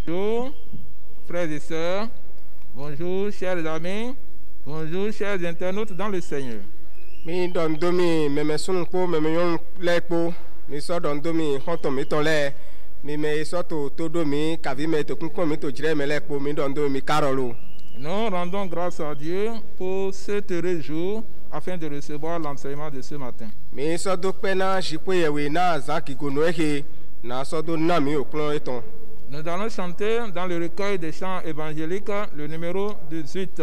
Bonjour, frères et sœurs. Bonjour, chers amis. Bonjour, chers internautes dans le Seigneur. Mi don domi meme sunpo meme yon lepo mi so don domi honto mi ton le mi me so to domi kavi me to kun mi to jire me lepo mi don domi karolo. Nous rendons grâce à Dieu pour cet heureux jour afin de recevoir l'enseignement de ce matin. Mi so do pe na jipo yewe na zaki gono ehe na so do na mi oklon eton. Nous allons chanter dans le recueil des chants évangéliques le numéro 18.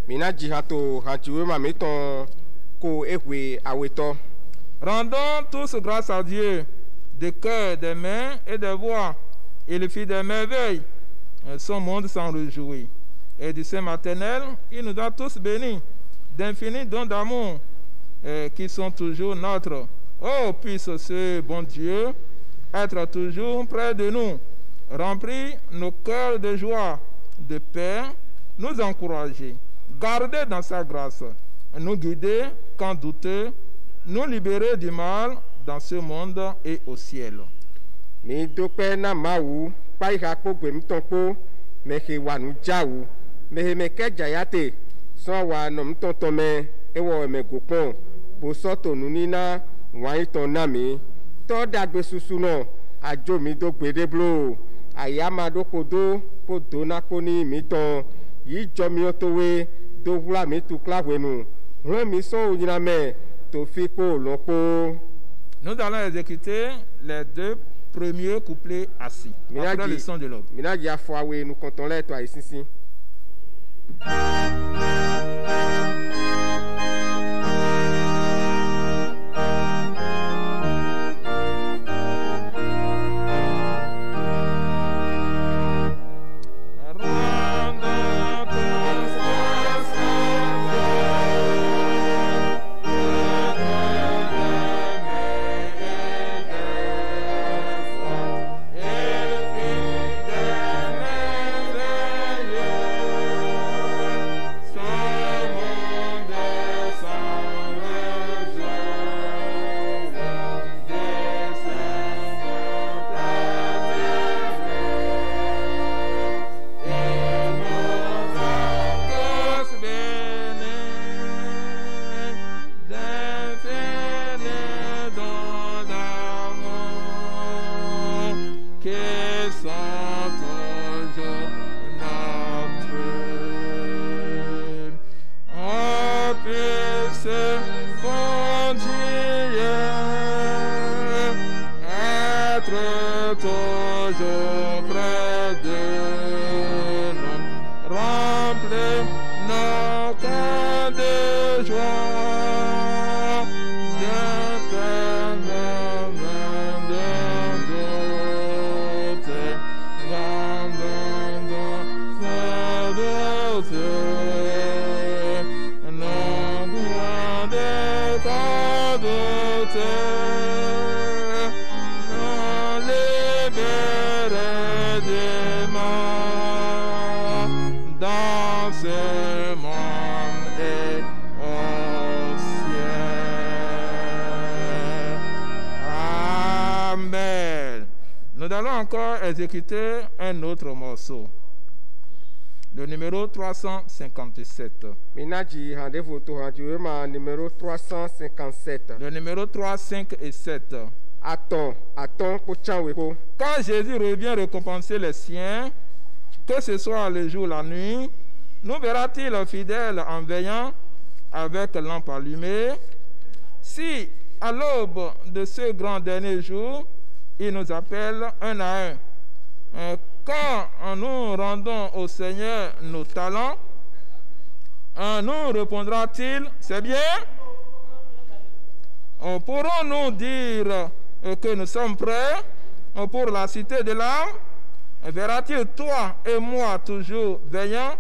Mina jihato hajiwe ma mi ton ko ehwe aweto. Rendons tous grâce à Dieu, des cœurs, des mains et des voix. Il fit des merveilles. Son monde s'en réjouit. Et du sein maternel, il nous a tous bénis d'infinis dons d'amour qui sont toujours nôtres. Oh, puisse ce bon Dieu être toujours près de nous, remplir nos cœurs de joie, de paix, nous encourager, garder dans sa grâce, nous guider quand douteux, nous libérer du mal dans ce monde et au ciel. Mi dope na mawu pa iha ko gbem ton ko me he wanu jawu me me ke jayate so wa no mton ton me ewo me gopon bo so to nunina wa iton na mi to dagbe susu no ajo mi do gbede blo ayama do kodo podo na ko ni mi ton yi jo mi otowe do wula mi tu klawenu ran mi so onyina me to fi ko lopo. Nous allons exécuter les deux premiers couplets assis après le son de l'orgue. Mina ya foawe nous comptons les toi ici. Exécuter un autre morceau, le numéro 357. Minaji rendez-vous ma numéro 357. Le numéro 3, 5 et 7. Attends, Quand Jésus revient récompenser les siens, que ce soit le jour ou la nuit, nous verra-t-il fidèles en veillant avec lampe allumée? Si, à l'aube de ce grand dernier jour, il nous appelle un à un, quand nous rendons au Seigneur nos talents, nous répondra-t-il, c'est bien? Pourrons-nous dire que nous sommes prêts pour la cité de l'âme? Verra-t-il toi et moi toujours veillants,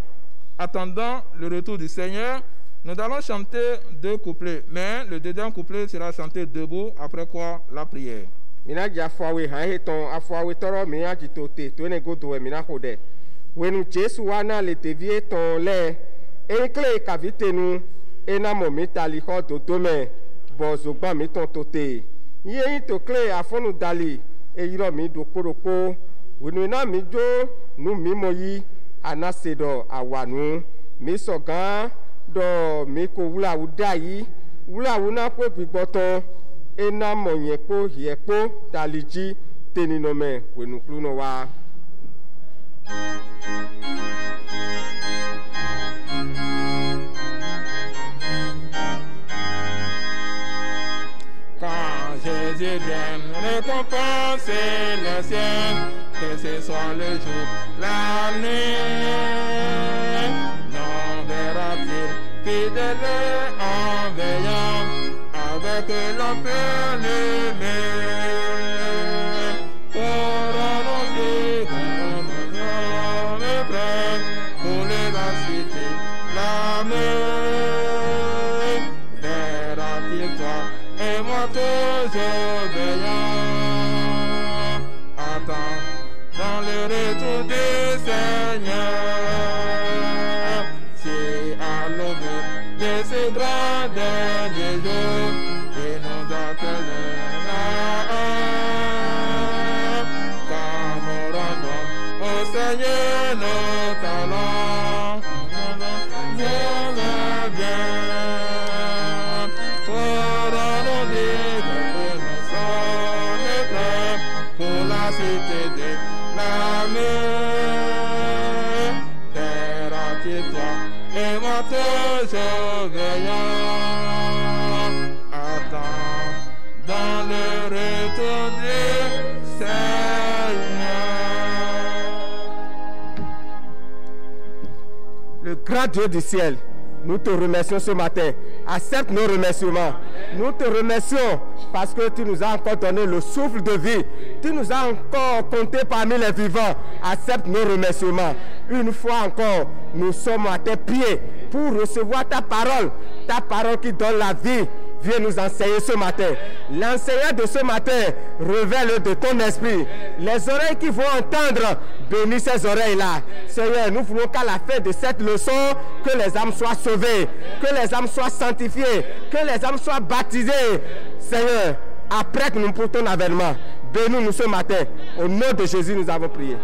attendant le retour du Seigneur? Nous allons chanter deux couplets, mais le deuxième couplet sera chanté debout, après quoi la prière. Minaji afuawe haheton afuawe toro minaji tote to ne godo mina hode wenu Jesu wana le devie ton le enkle kavitenu enamo mitali ho dodome bozogba mi ton tote yin to kle afonu dali eyiro mi do poropo wònúna mi dzo nu mi mo yi anase dɔ awanu mi sɔgã dɔ mi ko wulawu da yi wulawu na kó gbigbɔtɔ ena mɔnyɛ kpó hiɛ kpó talidzi teninɔmɛ wònuklu nɔ wa. Jésus vienne récompenser les siens, que ce soit le jour, la nuit. Non verra-t-il fidèle en veillant avec l'impunité. Pour annoncer que nous sommes prêts pour les inciter, la nuit. Verra-t-il toi et moi toujours veillant, attends dans le retour du Seigneur. Si à l'aube de ce grand dernier jour, il nous appellera, quand nous rendons au Seigneur nos talents, nous va bien. Cité de la mer, verra-t-il toi et moi toujours veillant, attends dans le retour du Seigneur. Le grand Dieu du ciel, nous te remercions ce matin. Accepte nos remerciements. Nous te remercions parce que tu nous as encore donné le souffle de vie. Tu nous as encore compté parmi les vivants. Accepte nos remerciements. Une fois encore, nous sommes à tes pieds pour recevoir ta parole qui donne la vie. Viens nous enseigner ce matin. L'enseignant de ce matin, révèle de ton esprit. Les oreilles qui vont entendre, bénis ces oreilles-là. Seigneur, nous voulons qu'à la fin de cette leçon, que les âmes soient sauvées, que les âmes soient sanctifiées, que les âmes soient baptisées. Seigneur, après que nous pour ton avènement, bénis-nous ce matin. Au nom de Jésus, nous avons prié.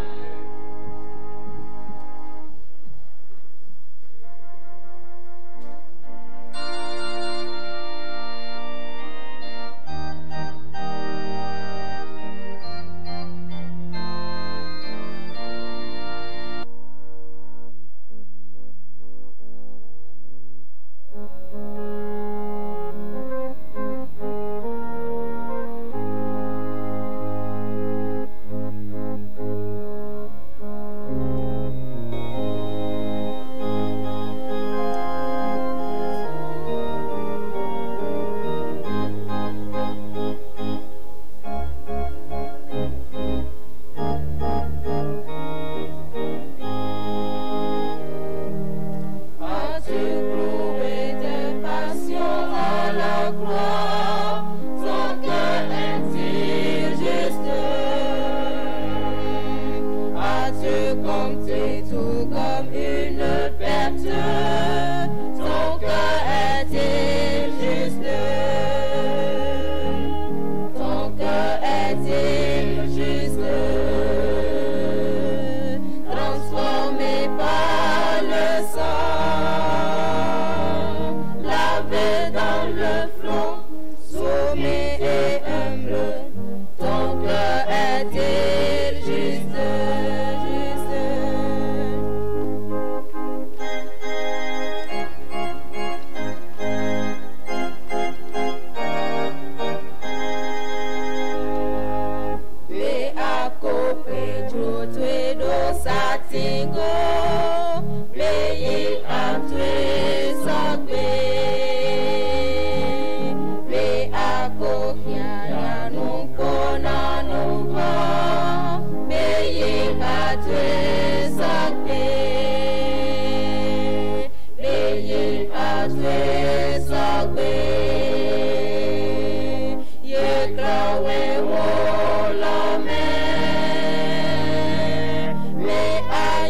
May I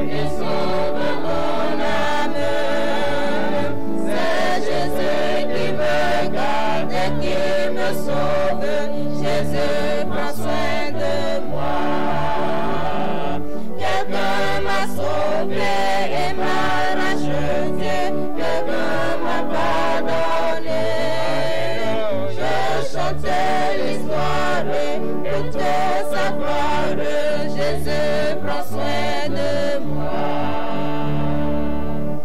il sauve mon âme. C'est Jésus qui me garde et qui me sauve. Jésus prend soin de moi. Quelqu'un m'a sauvé et m'a racheté. Quelqu'un m'a pardonné. Je chantais l'histoire de toute sa gloire. Jésus prend soin de moi.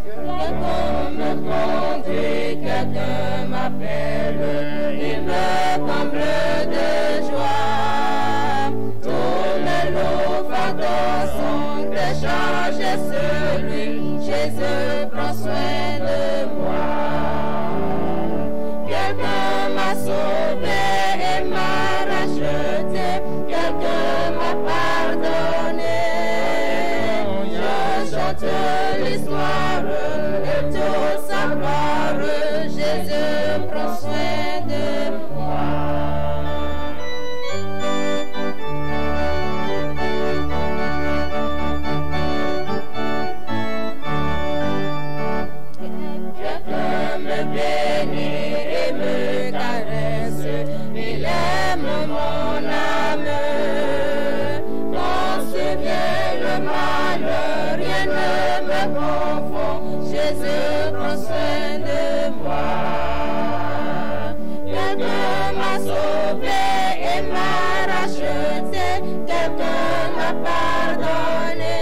Quelqu'un me conduit, quelqu'un m'appelle, il me comble de joie. Tous mes lots fardeaux sont déchargés sur lui. Jésus prend soin de moi. Quelqu'un m'a sauvé et m'a racheté. Quelqu'un m'a pardonné. Je chante l'histoire de toute sa gloire. Jésus prend soin de moi. Quelqu'un me bénit et me caresse, il aime mon âme. Quand survient le malheur, rien ne me confond, Jésus prend soin de moi. Quelqu'un m'a sauvé et m'a racheté, quelqu'un m'a pardonné.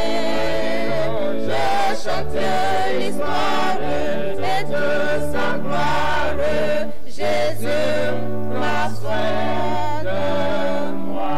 Je chante l'histoire et de sa gloire. Jésus prend soin de moi.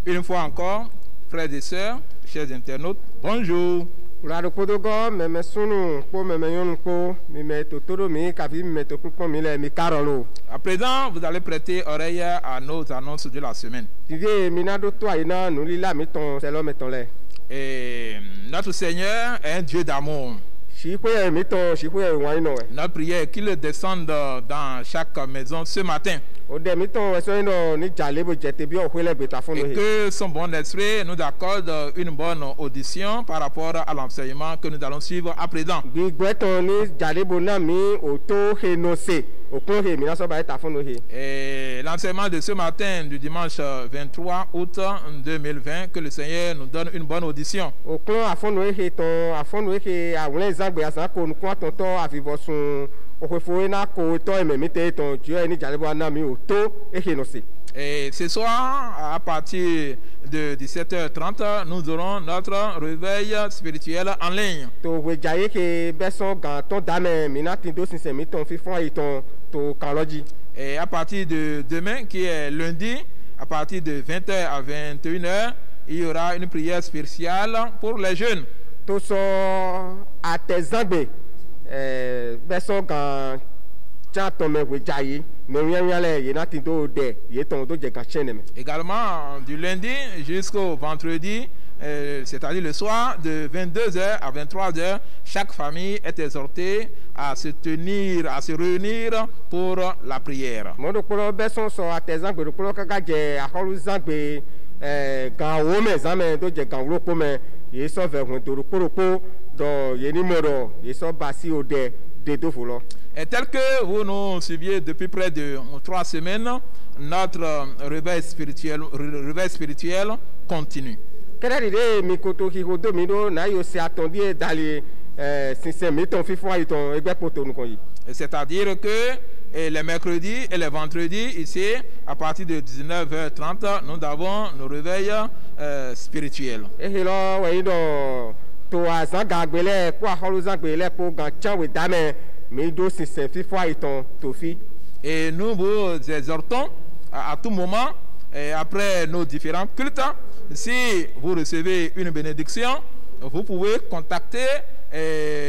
Une fois encore, frères et sœurs, chers internautes, bonjour. Lado podogo meme sunu po meme yonu po mime totoro mi kavi mime tokupo mi le mi karolo. À présent, vous allez prêter oreille à nos annonces de la semaine. Tivie minado to aina nuli la mi ton selo meton le. Et notre Seigneur est un Dieu d'amour. Shikwe mi ton shikwe waino we. Notre prière est qu'il descende dans chaque maison ce matin. Ode mi ton weso ino ni jale bo jete bi o kwele beta fonu Et he. que son bon esprit nous accorde une bonne audition par rapport à l'enseignement que nous allons suivre à présent. Bi gbeton ni jale bo na mi o to he no se. O kun he mi na so ba eta fonu he. Et l'enseignement de ce matin du dimanche 23 août 2020, que le Seigneur nous donne une bonne audition. O kun afonu he ton afonu he awon zagbe asan ko nu kun ton to afivosun okwefoe na ko to ememite ton Dieu ni jale bo na mi o to e he no se. Et ce soir, à partir de 17h30, nous aurons notre réveil spirituel en ligne. To wejaye ke beson gan ton dame mi na tin do sinse mi ton fifon e ton to kanloji. Et à partir de demain, qui est lundi, à partir de 20h à 21h, il y aura une prière spéciale pour les jeunes. To so atezagbe beson gan cha ton me wejaye me wianwiale ye na tin do de ye ton do je gan chene me. Également, du lundi jusqu'au vendredi, c'est-à-dire le soir, de 22h à 23h, chaque famille est exhortée à se tenir, à se réunir pour la prière. Mo do polo beson so atezagbe do polo kaka je akolu zagbe gan wo me zame do je gan wo po me ye so ve hun do polo po do ye ni moro ye so basi ode de do folo. Et tel que vous nous suiviez depuis près de 3 semaines, notre réveil spirituel continue. Kéré mi koto ki hodo mi do na yo se attendi dali sinse mi ton fifo ayi ton egbe poto nu kon yi. C'est-à-dire que les mercredis et les vendredis, ici, à partir de 19h30, nous avons nos réveils spirituels. Ehilo we do to azanga gbele ko aholu zangbele ko gan chan we dame mi do sinse fifo ayi ton to fi. Et nous vous exhortons à tout moment, après nos différents cultes. Si vous recevez une bénédiction, vous pouvez contacter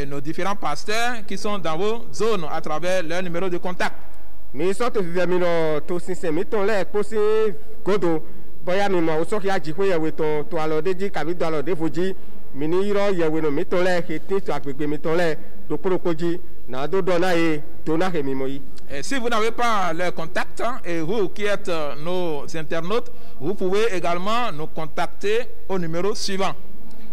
nos différents pasteurs qui sont dans vos zones à travers leur numéro de contact. mi sɔ to vivia mi nɔ to sinsɛn mi tɔn lɛ kposi godo bɔya mi mɔ wosɔ kia dziƒo yɛwe tɔn to alɔ de dzi kabi do alɔ de vo dzi mi ni yɔrɔ yɛwe nɔ mi tɔn lɛ xeti to agbègbè mi tɔn lɛ dokpolokpo dzi na do dɔ na ye do na xe mi mɔ yi. Et si vous n'avez pas le contact, et vous qui êtes nos internautes, vous pouvez également nous contacter au numéro suivant.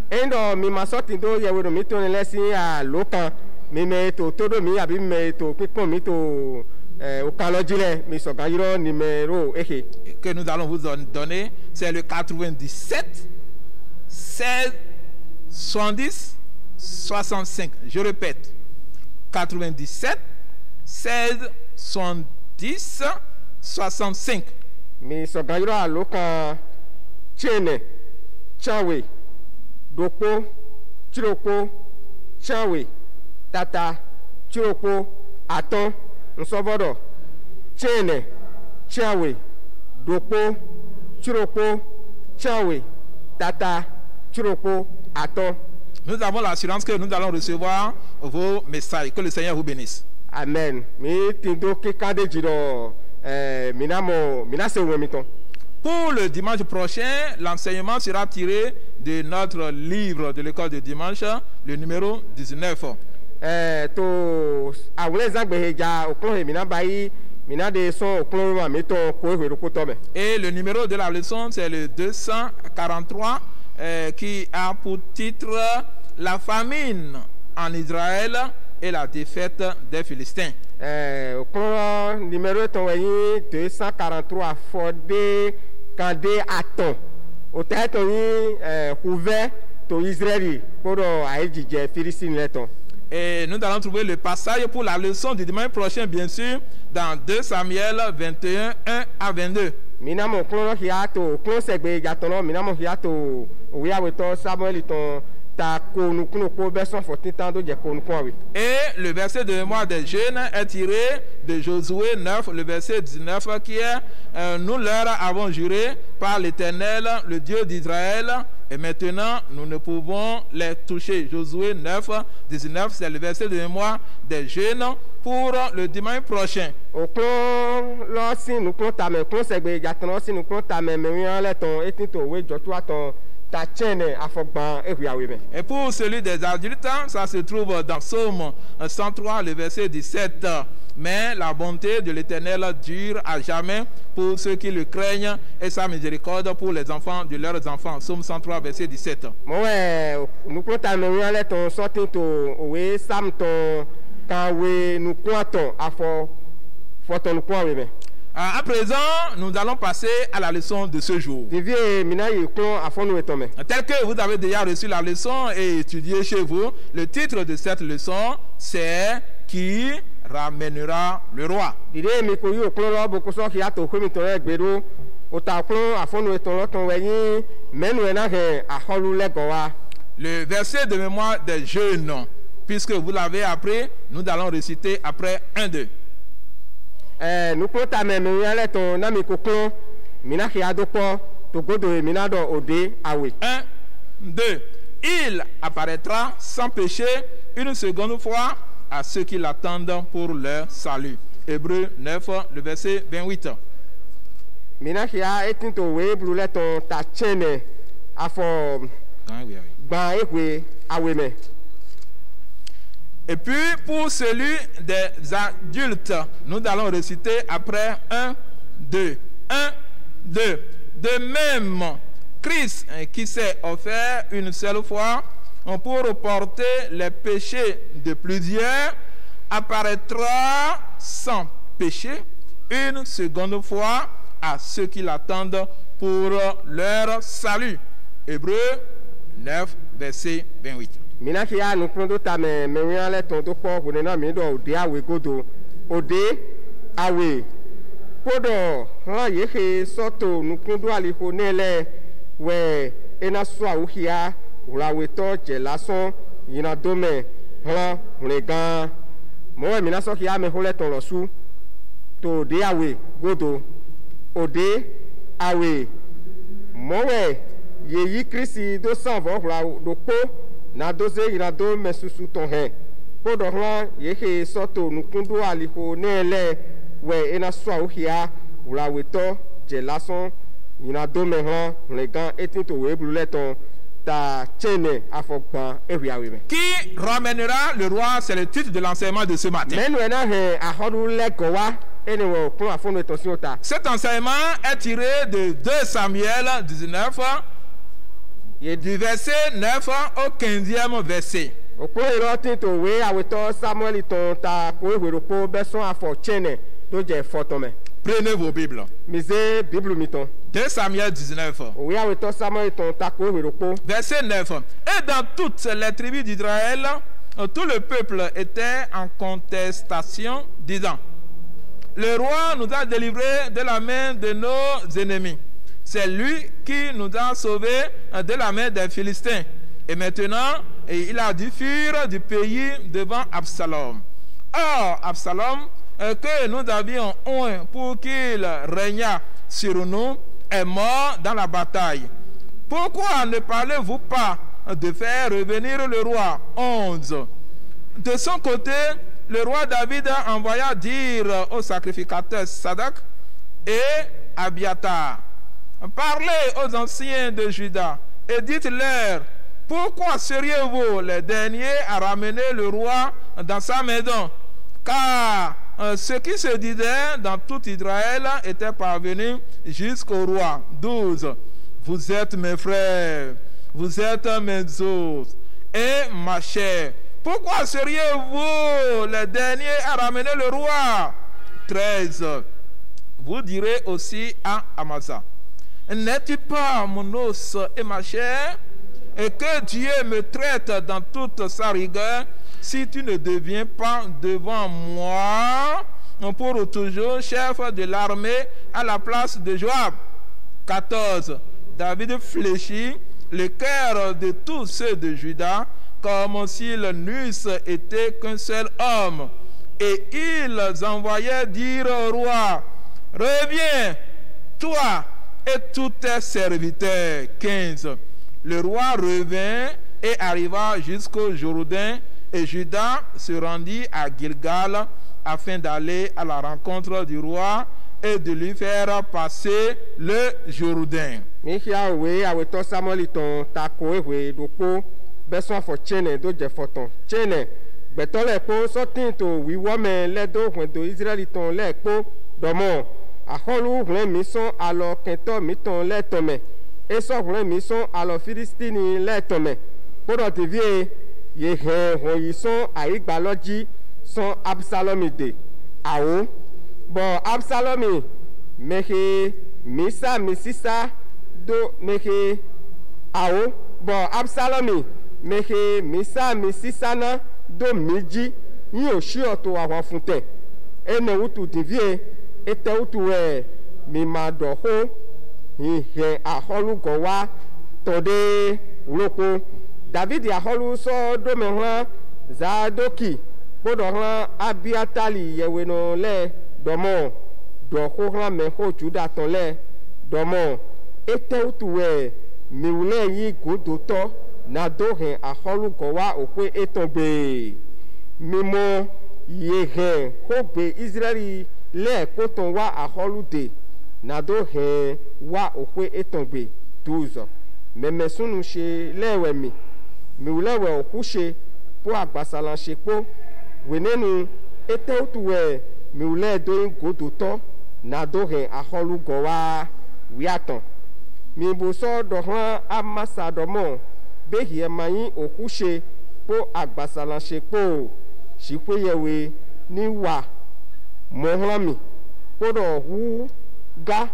Endo mi ma sɔ ti do yɛwe nɔ mi tɔn lɛ si alo kan mi mɛ to do mi abi mɛ to kpikpɔn mi to au calogile mi sɔ gan yɔrɔ numéro exe. Que nous allons vous donner, c'est le 97 16 70 65. Je répète, 97 16 70 65. Mi sɔ gan yɔrɔ alo kan tiɛnɛ tiawe dokpo tirokpo tiawe tata tirokpo atɔn nsɔbɔdɔ tiɛnɛ tiawe dokpo tirokpo tiawe tata tirokpo atɔn. Nous avons l'assurance que nous allons recevoir vos messages. Que le Seigneur vous bénisse. Amen. Mi ti do kika de dzi dɔ mina se wɔ mi tɔn. Pour le dimanche prochain, l'enseignement sera tiré de notre livre de l'école de dimanche, le numéro 19. To awle zagbe dza okplɔ he mina ba yi mina de sɔn okplɔ ma mi tɔn ko ehe ɖokpo tɔ me. Et le numéro de la leçon, c'est le 243 qui a pour titre La famine en Israël et la défaite des Philistins. Okplɔ numéro etɔn wɔ yi 243 fɔ de kan de atɔn o ta etɔn yi kuvɛ to Israël kpɔdɔ ayi dzidzɛ Filistin lɛ tɔn. Et nous allons trouver le passage pour la leçon du dimanche prochain, bien sûr, dans 2 Samuel 21, 1 à 22. Minamo klɔnɔ xia to klɔ sɛgbe dzatɔnɔ minamo xia to owuyawetɔ Samuel tɔn ta ko nukunu ko bɛ sɔn fɔ titan do dze ko nukun awi. Et le verset de mémoire des jeunes est tiré de Josué 9, le verset 19, qui est nous leur avons juré par l'Éternel, le Dieu d'Israël, et maintenant nous ne pouvons les toucher. Josué 9, 19, c'est le verset de mémoire des jeunes pour le dimanche prochain. O klɔ lɔ si nukun tame klɔ sɛgbe dzatɔnɔ si nukun tame mɛwia lɛ tɔn eti to owe dzɔtua tɔn. Et pour celui des adultes, ça se trouve dans Psaume 103, le verset 17. Mais la bonté de l'Éternel dure à jamais pour ceux qui le craignent et sa miséricorde pour les enfants de leurs enfants. Psaume 103, verset 17. À présent, nous allons passer à la leçon de ce jour. Tel que vous avez déjà reçu la leçon et étudié chez vous, le titre de cette leçon, c'est « Qui ramènera le roi ?» Le verset de mémoire des jeunes, puisque vous l'avez appris, nous allons réciter après 1, 2. 1, 2. Il apparaîtra sans péché une seconde fois à ceux qui l'attendent pour leur salut. Hébreux 9, le verset 28. Et puis, pour celui des adultes, nous allons réciter après 1, 2. 1, 2. De même, Christ, qui s'est offert une seule fois pour porter les péchés de plusieurs, apparaîtra sans péché une seconde fois à ceux qui l'attendent pour leur salut. Hébreux 9, verset 28. Minakia nous prenons ta main, mais rien les ton pour vous n'en mis d'eau diawe godo, ode awe. Podo, ha yehe soto nous prenons à l'ihonele, ouais, et na soit ou hia, ou la weto, jelason, yina dome, ha, les gars. Moi, mina so hia me hole ton losu, to diawe godo, ode awe mowe yeyi krisi do sanvo hla do po na doze ira do mesusu ton he podo hla yehe soto nukundu aliho nele we ena swa ohia hla weto je lason ina do me hla le gan etin to we blule ton ta chene afokpan ewiawe me Qui ramènera le roi? C'est le titre de l'enseignement de ce matin. menu ena he ahodu le gowa ene kun afonu etonsi ota Cet enseignement est tiré de 2 Samuel 19, du verset 9 au 15e verset. okpo iro tin to we aweto Samuel ton ta ko ehwero po beson afọ chene do je foto me Prenez vos Bibles. mise bible mi ton 2 Samuel 19, we aweto Samuel ton ta ko ehwero po verset 9. Et dans toutes les tribus d'Israël, tout le peuple était en contestation, disant: le roi nous a délivrés de la main de nos ennemis. C'est lui qui nous a sauvés de la main des Philistins. Et maintenant, il a dû fuir du pays devant Absalom. Or, Absalom, que nous avions oint pour qu'il régnât sur nous, est mort dans la bataille. Pourquoi ne parlez-vous pas de faire revenir le roi? 11. De son côté, le roi David envoya dire aux sacrificateurs Sadak et Abiatar: parlez aux anciens de Juda et dites-leur: pourquoi seriez-vous les derniers à ramener le roi dans sa maison? Car ce qui se disait dans tout Israël était parvenu jusqu'au roi. 12. Vous êtes mes frères, vous êtes mes os et ma chair. Pourquoi seriez-vous les derniers à ramener le roi? 13. Vous direz aussi à Amasa: n'es-tu pas mon os et ma chair? Et que Dieu me traite dans toute sa rigueur, si tu ne deviens pas devant moi pour toujours chef de l'armée à la place de Joab. 14. David fléchit le cœur de tous ceux de Juda, comme s'ils n'eussent été qu'un seul homme. Et ils envoyaient dire au roi: reviens, toi et tous tes serviteurs. 15. Le roi revint et arriva jusqu'au Jourdain, et Juda se rendit à Gilgal afin d'aller à la rencontre du roi et de lui faire passer le Jourdain. mihia we aweto Samuel ton ta ko ehwe do po beson afọ chene do je foton chene gbeto le po sotin to wiwo me le do hwen do Israel ton le po domo aholu hwen mi son alo kento mi ton le tome eso hwen mi son alo Filistini le tome podo tivie ye hwen yi son aigbaloji son Absalomide awo bo Absalomi mehe misa misisa do mehe awo bo Absalomi mehe misa misisana do miji yin o si oto awon funte ene utu divie ete utu mi ma do ho ihe aholugo wa tode uloko David aholu so do mehran Zadoki podo hran Abiatali yeweno le domo do ho hran me ho Juda ton le domo ete utu mi ule yi godoto na do hen aholugo wa okwe etonbe mimo yehen ho gbe Israeli le poton wa aholude na do hen wa okwe etonbe 12 memesunu se lewe mi ulewe oku se po agbasalan se po wenenu ete utuwe mi ule do godoto na do hen aholugo wa wiaton mi bo so do han amasa domo behi emayin oku se po agbasalan se po sipeyewe ni wa mohlami podo hu ga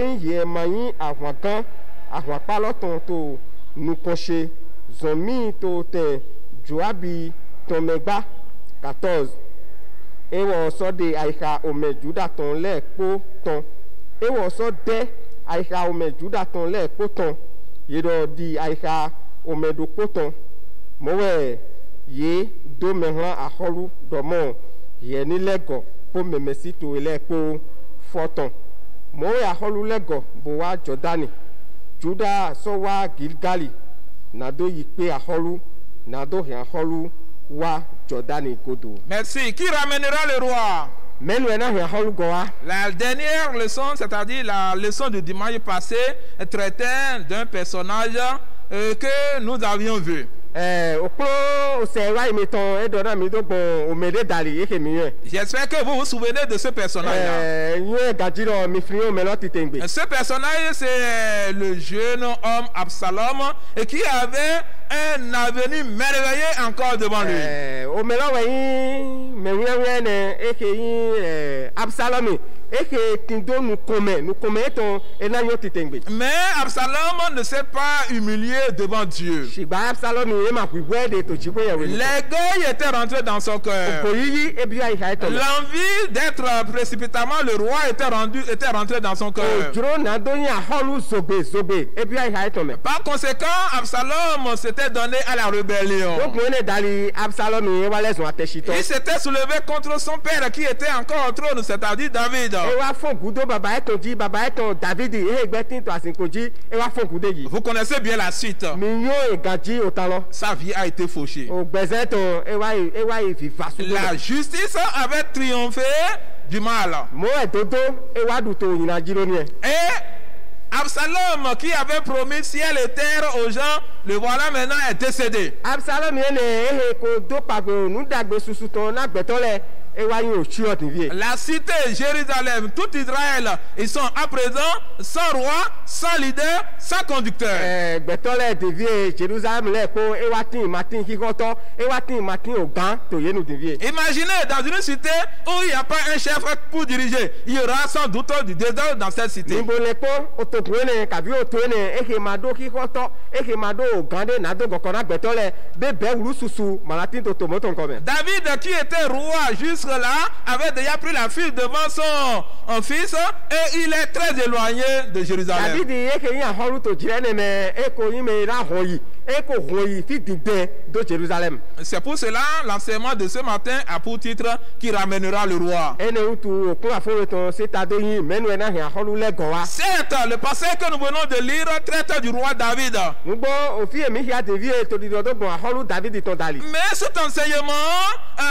enye emayin ahwakan ahwapaloton to nukonse zomi to te Joabi tomegba 14 ewo so de aika ome Juda ton le po ton ewo so de aika ome Juda ton le po ton yedo di aika ome do po ton mowe ye do mehlan aholu domo ye ni lego po memesi to le po foton mo ya holu lego bo wa Jordani Juda so wa Gilgali na do yipe aholu na do he aholu wa Jordani godo. Merci. Qui ramènera le roi? Menu na he aholu go wa. La dernière leçon, c'est-à-dire la leçon du dimanche passé, traitait d'un personnage que nous avions vu. J'espère que vous vous souvenez de ce personnage-là. Ce personnage, c'est le jeune homme Absalom et qui avait un avenir merveilleux encore devant lui. Mais Absalom ne s'est pas humilié devant Dieu. L'orgueil était rentré dans son cœur. L'envie d'être précipitamment le roi était rentré dans son cœur. Par conséquent, Absalom s'était donné à la rébellion. Il s'était soulevé contre son père qui était encore au trône, c'est-à-dire David. Vous connaissez bien la suite. Sa vie a été fauchée. La justice avait triomphé du mal. Et Absalom, qui avait promis ciel et terre aux gens, le voilà maintenant est décédé. La cité Jérusalem, tout Israël, ils sont à présent sans roi, sans leader, sans conducteur. Imaginez dans une cité où il n'y a pas un chef pour diriger, il y aura sans doute du désordre dans cette cité. David, qui était roi jusque-là, avait déjà pris la fuite devant son fils et il est très éloigné de Jérusalem. C'est pour cela l'enseignement de ce matin a pour titre qui ramènera le roi. Certes, le passage que nous venons de lire traite du roi David. Mais cet enseignement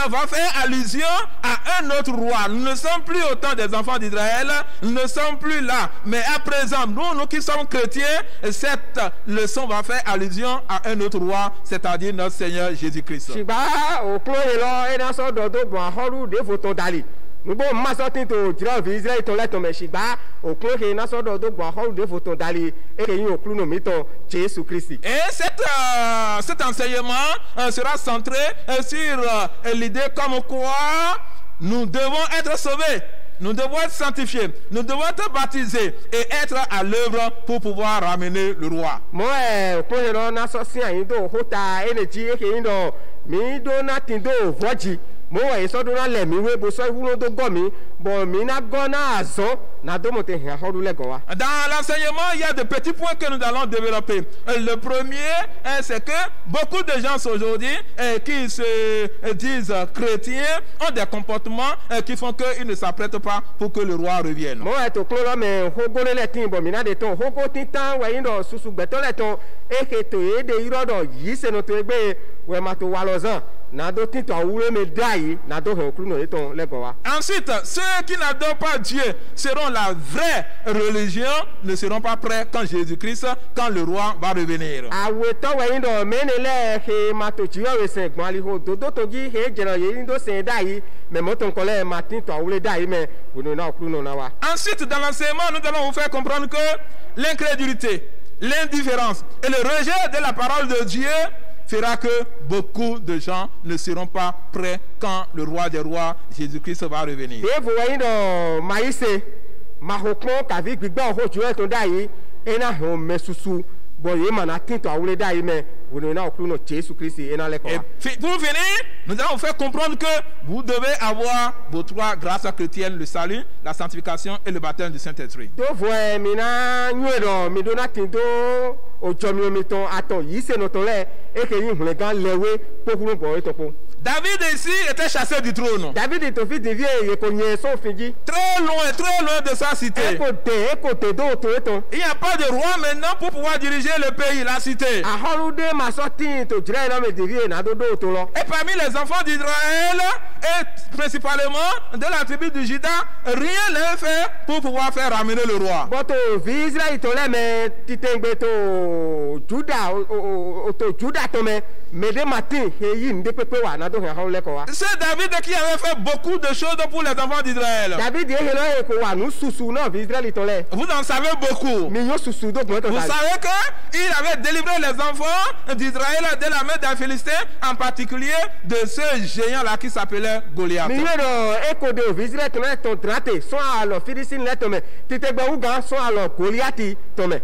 va faire allusion à un autre roi. Nous ne sommes plus autant des enfants d'Israël, nous ne sommes plus là. Mais à présent, nous qui sommes chrétiens, cette leçon va faire allusion à un autre roi, c'est-à-dire notre Seigneur Jésus-Christ. Et cet enseignement sera centré sur l'idée comme quoi nous devons être sauvés, nous devons être sanctifiés, nous devons être baptisés et être à l'œuvre pour pouvoir ramener le roi. Dans l'enseignement, il y a des petits points que nous allons développer. Le premier, c'est que beaucoup de gens aujourd'hui qui se disent chrétiens ont des comportements qui font qu'ils ne s'apprêtent pas pour que le roi revienne. Ensuite, ceux qui n'adorent pas Dieu seront la vraie religion, ne seront pas prêts quand Jésus-Christ, quand le roi va revenir. Ensuite, dans l'enseignement, nous allons vous faire comprendre que l'incrédulité, l'indifférence et le rejet de la parole de Dieu fera que beaucoup de gens ne seront pas prêts quand le roi des rois, Jésus-Christ, va revenir. Et pour finir, nous allons vous faire comprendre que vous devez avoir vos trois grâces chrétiennes, le salut, la sanctification et le baptême du Saint-Esprit. David ici était chassé du trône. David to fi devie ye ko nye so finji. Très loin de sa cité. Eko te do to eton. Il n'y a pas de roi maintenant pour pouvoir diriger le pays, la cité. Aholude ma sorti to jira na me devie na do to lo. Et parmi les enfants d'Israël, et principalement de la tribu de Juda, rien n'est fait pour pouvoir faire ramener le roi. Boto vi Israël to le me titengbe to Juda to Juda to me de matin he yi nde pepe wa na do he hawle ko wa. C'est David qui avait fait beaucoup de choses pour les enfants d'Israël. David ye lo ko wa nu susu na vi Israël to le. Vous en savez beaucoup. Mi yo susu do gbo to. Vous savez que il avait délivré les enfants d'Israël de la main des Philistins, en particulier de ce géant-là qui s'appelait Goliath. Mi yo eko de vi Israël to le to trate so alo Philistine le to me titegbe uga so alo Goliath to me.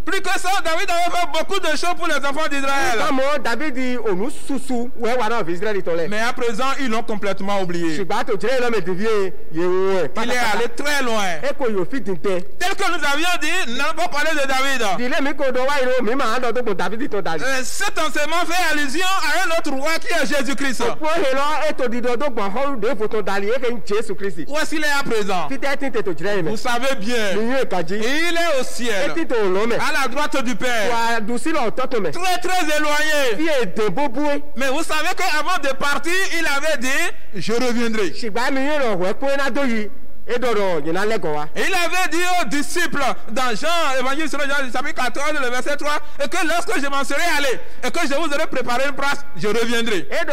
Plus que ça, David avait fait beaucoup de choses pour les enfants d'Israël. David dit onu susu we wa na Israël to le. Mais à présent, ils l'ont complètement oublié. Shigba to jere lo me devie ye wo. Il est allé très loin. Eko yo fi dinte. Tel que nous avions dit, n'allons pas parler de David. Dile mi ko do wa iro mi ma do to David to dali. Cet enseignement fait allusion à un autre roi qui est Jésus-Christ. Po he lo eto di do gbon ho de foto dali e ken Jésus Christ. Où est-il à présent? Fi te tinte to jere me. Vous savez bien. Mi yo kaji. Il est au ciel. Eti to lo me. À la droite du Père. Wa du si lo to me. Très très éloigné. Fi e de bobue. Mais vous savez qu'avant de partir, il avait dit, je reviendrai. Shigba mi yo lo we po na do yi. Il avait dit aux disciples dans Jean, Évangile selon Jean, chapitre 14, le verset 3, et que lorsque je m'en serai allé, et que je vous aurai préparé une place, je reviendrai. Et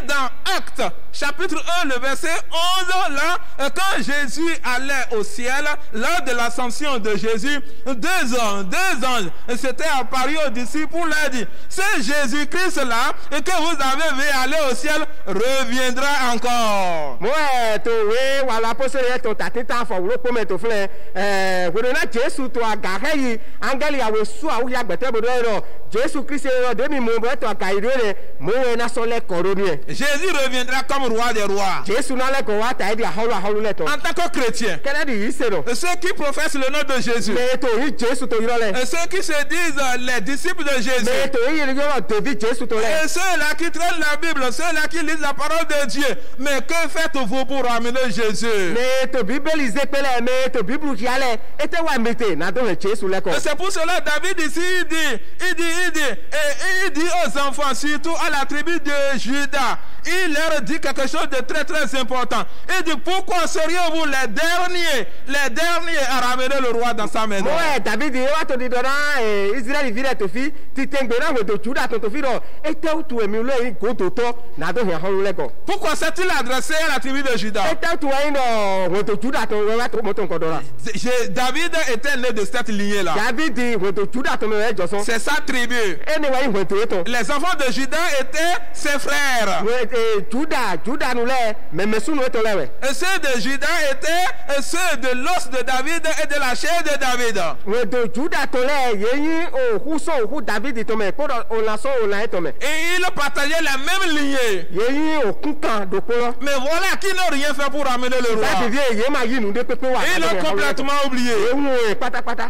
dans Actes, chapitre 1, le verset 11, là, quand Jésus allait au ciel, lors de l'ascension de Jésus, deux anges s'étaient apparus aux disciples pour leur dire, c'est Jésus-Christ là, et que vous avez vu aller au ciel, reviendra encore. Jésus reviendra comme roi des rois. En tant que chrétien, ceux qui professent le nom de Jésus, et ceux qui se disent les disciples de Jésus, et ceux-là qui traînent la Bible, ceux-là qui lisent la parole de Dieu, mais que faites-vous pour ramener Jésus? Et c'est pour cela David ici il dit aux enfants, surtout à la tribu de Juda, il leur dit quelque chose de très très important. Il dit, pourquoi seriez-vous les derniers à ramener le roi dans sa maison? Pourquoi s'est-il adressé à la tribu de Juda? David était né de cette lignée-là. C'est sa tribu. Les enfants de Juda étaient ses frères. Et ceux de Juda étaient ceux de l'os de David et de la chair de David. Et ils partageaient la même lignée. Mais voilà qui n'ont rien fait pour ramener le roi. Ils l'ont complètement oublié.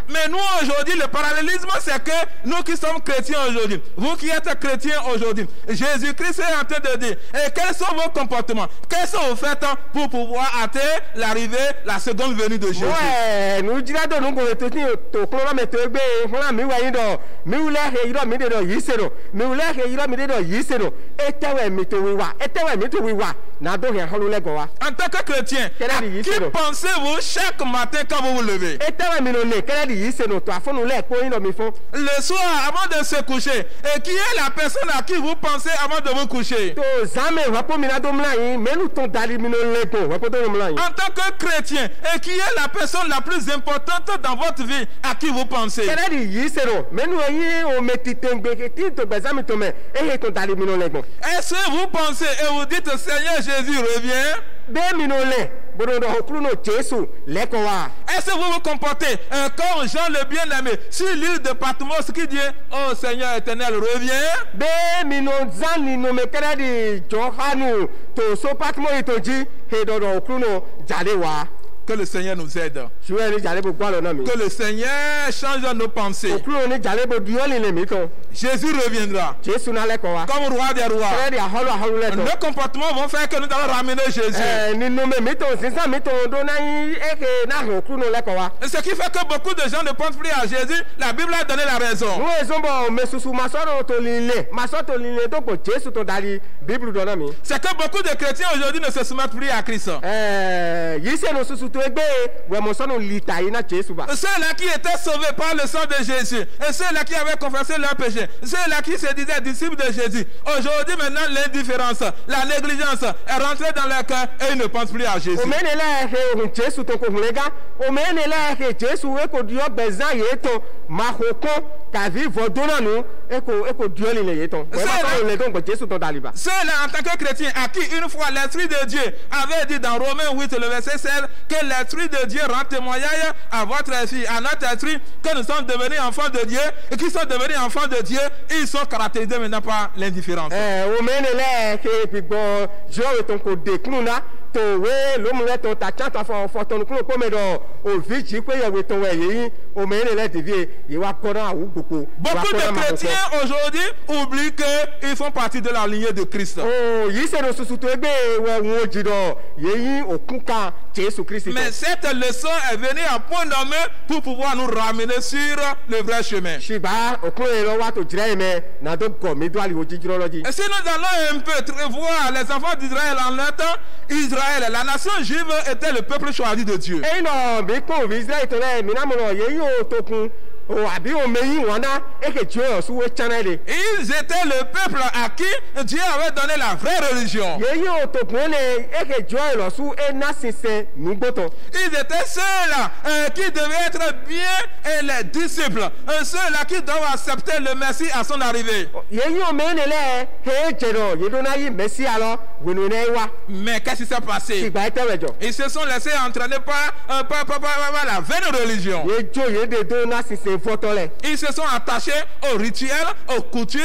Mais nous aujourd'hui, le parallélisme, c'est que nous qui sommes chrétiens aujourd'hui, vous qui êtes chrétiens aujourd'hui, Jésus-Christ est en train de dire, et quels sont vos comportements, quels sont vos faits pour pouvoir atteindre l'arrivée, la seconde venue de Jésus. En tant que chrétien, à qui pensez-vous chaque matin quand vous vous levez? Le soir, avant de se coucher, et qui est la personne à qui vous pensez avant de vous coucher? En tant que chrétien, et qui est la personne la plus importante dans votre vie à qui vous pensez? Est-ce que vous pensez et vous dites, Seigneur Jésus, reviens? Est-ce que vous vous comportez comme Jean le bien-aimé sur l'île de Patmos qui dit, oh Seigneur éternel, reviens? Que le Seigneur nous aide. suwe ni jale bo gbalo na mi Que le Seigneur change nos pensées. okuro ni jale bo dioli le mi ton Jésus reviendra Jesu na le ko wa comme roi des rois. kere di aholu le ton Nos comportements vont faire que nous allons ramener Jésus. ninu me mi ton sinsan mi ton do na yi eke na ho okuro le ko wa Et ce qui fait que beaucoup de gens ne pensent plus à Jésus, la Bible a donné la raison. nu ezombo mesusu masoro to lile maso to lile to ko Jesu to dari bible do na mi C'est que beaucoup de chrétiens aujourd'hui ne se soumettent plus à Christ. yi se no susu to egbe we mo so no lita yi na Jesu ba Ceux-là qui étaient sauvés par le sang de Jésus, et ceux-là qui avaient confessé leurs péchés, ceux-là qui se disaient disciples de Jésus, aujourd'hui maintenant l'indifférence, la négligence est rentrée dans leur cœur et ils ne pensent plus à Jésus. omenele ke hun Jesu to ko hulega omenele ke Jesu e ko dio bezan ye to mahoko kavi vodona nu e ko dioli le ye ton we ma so le ton ko Jesu to daliba Ceux-là en tant que chrétiens à qui une fois l'Esprit de Dieu avait dit dans Romains 8 le verset 16 que l'Esprit de Dieu rend témoignage à votre esprit, à notre esprit que nous sommes devenus enfants de Dieu et qui sont devenus enfants de Dieu, ils sont caractérisés maintenant par l'indifférence. omenele ke pigbo jo ton ko de kununa to we lo mu le ton ta chanta fo ton kun ko me do o viji ko ye we ton we yi omenele devie yi wa ko na wu gboko Beaucoup de chrétiens aujourd'hui oublient qu'ils font partie de la lignée de Christ. o yi se no susu to egbe we won ji do yi okunka Jesu Christ Mais cette leçon est venue à point nommé pour pouvoir nous ramener sur le vrai chemin. shiba okun e lo wa to jire me na do go mi do ali o jijiro loji Et si nous allons un peu voir les enfants d'Israël en leur temps, Israël, la nation juive était le peuple choisi de Dieu. e no bi ko vi Israel to le mi na mo ye yo to kun o abi o meyin wona e ke jo su we channel Ils étaient le peuple à qui Dieu avait donné la vraie religion. ye yo to kun le e ke jo lo su e na sise nu gboto Ils étaient ceux-là qui devaient être bien les disciples, ceux-là qui doivent accepter le Messie à son arrivée. ye yo me ne le he je do ye do na yi Messi alo we no ne wa Mais qu'est-ce qui s'est passé? sigba ete wejo Ils se sont laissés entraîner par la vaine religion. ye jo ye de do na sise fotole Ils se sont attachés aux rituels, aux coutumes,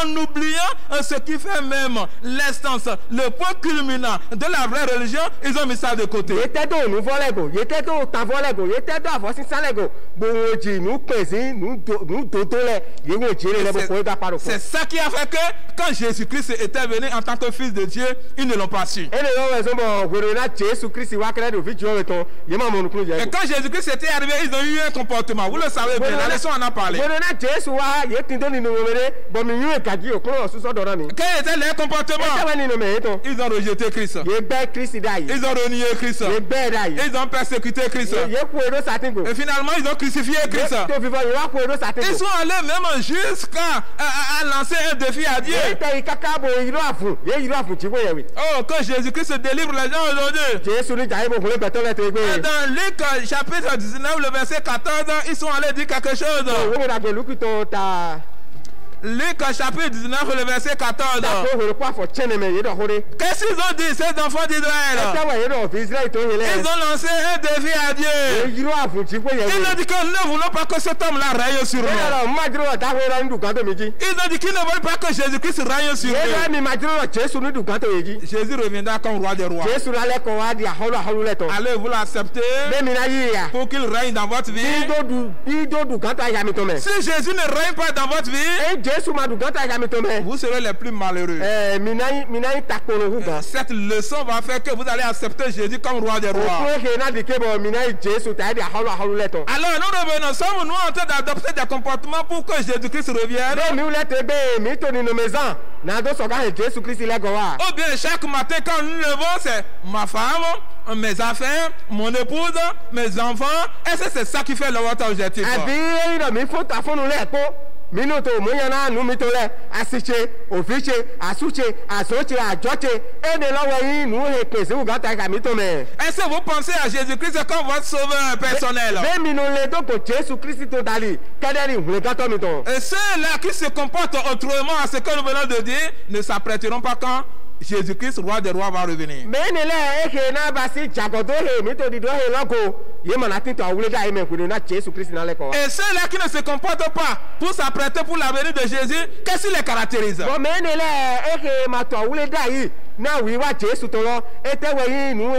en oubliant ce qui fait même l'essence, le point culminant de la vraie religion. Ils ont mis ça de côté. ye te do nu volego ye te do ta volego ye te do avo sisan lego bo ji nu pezi nu do le ye wo ji le bo ko da paro ko C'est ça qui a fait que quand Jésus-Christ était venu en tant que fils de Dieu, ils ne l'ont pas su. ene yo we so mo gwere na Jesu Christ wa kere do fi jo we to ye ma mo nu kunu Et je quand Jésus-Christ était arrivé, ils ont eu un comportement. Vous le savez bien, la leçon en a parlé. gwere na Jesu wa ye tin do ni no mere bo mi yu e kaji o kunu so so do na mi Quel était leur comportement? e we ni no me to Ils ont rejeté Christ. ye be Christ dai Ils ont renié Christ. ye be dai Ils ont persécuté Christ. ye ku ero satingo Et finalement, ils ont crucifié Christ. to fi fo ye wa ku ero Ils satingo sont allés même jusqu'à à lancer un défi à Dieu. ye te ikaka bo iro afun ye iro afun ti ko ye we Oh, que Jésus-Christ délivre les gens aujourd'hui. Jesu ni jai bo kun beto le te Et gbe dans Luc chapitre 19, le verset 14, ils sont allés dire quelque chose. wo na go luku to ta Luc chapitre 19, le verset 14. da ko horo kwa fo chene me ye do hore Qu'est-ce qu'ils ont dit, ces enfants d'Israël? ta wa ye do fi Israel to Ils hele ont lancé un défi à Dieu. ye iro afun ti ko ye Ils we ont dit que nous ne voulons pas que cet homme-là règne sur nous. alors majiro ta ho ra ndu kan to meji Ils ont dit qu'ils ne veulent pas que Jésus-Christ règne sur ye eux. ba mi majiro Jesu ni du kan to yeji Jésus reviendra comme roi des rois. Jesu la le ko wa di aholo le to Allez-vous l'accepter be mi na yi ya pour qu'il règne dans votre vie? bi do du kan to ya mi to me Si Jésus ne règne pas dans votre vie, e Jesu ma du kan to ya mi to me vous serez les plus malheureux. mi na ta ko no hu gan Cette leçon va faire que vous allez accepter Jésus comme roi des o rois. ko he na di ke bo mi na Jesu ta di aholo le to Alors nous revenons, sommes-nous en train d'adopter des comportements pour que Jésus-Christ revienne? be mi le te be mi to ni no mezan na do so ga he Jesu Christ le go wa Ou bien chaque matin quand nous nous levons, c'est ma femme, mes affaires, mon épouse, mes enfants. Est-ce que c'est ça qui fait votre objectif? abi iro mi fo ta fonu le ko mi no to mo yan na nu mi to le asiche ofiche asuche asoche ajoche e de lowo yin nu he pese u ga ta ka mi to me Est-ce que vous pensez à Jésus-Christ comme votre sauveur personnel? be mi no le do ko Jesu Christ to dali kederi hu ga to mi to Et ceux-là qui se comportent autrement à ce que nous venons de dire ne s'apprêteront pas quand Jésus-Christ, roi des rois, va revenir. me ni le e ke na ba si jagodo he mi to di do he logo ye mana tinto awule da ime kwuru na Jésus Christ na leko Et ceux-là qui ne se comportent pas pour s'apprêter pour la venue de Jésus, qu'est-ce qui les caractérise? bo me ne le eke ma to awule da yi na wi wa Jésus to lo etewe yi nu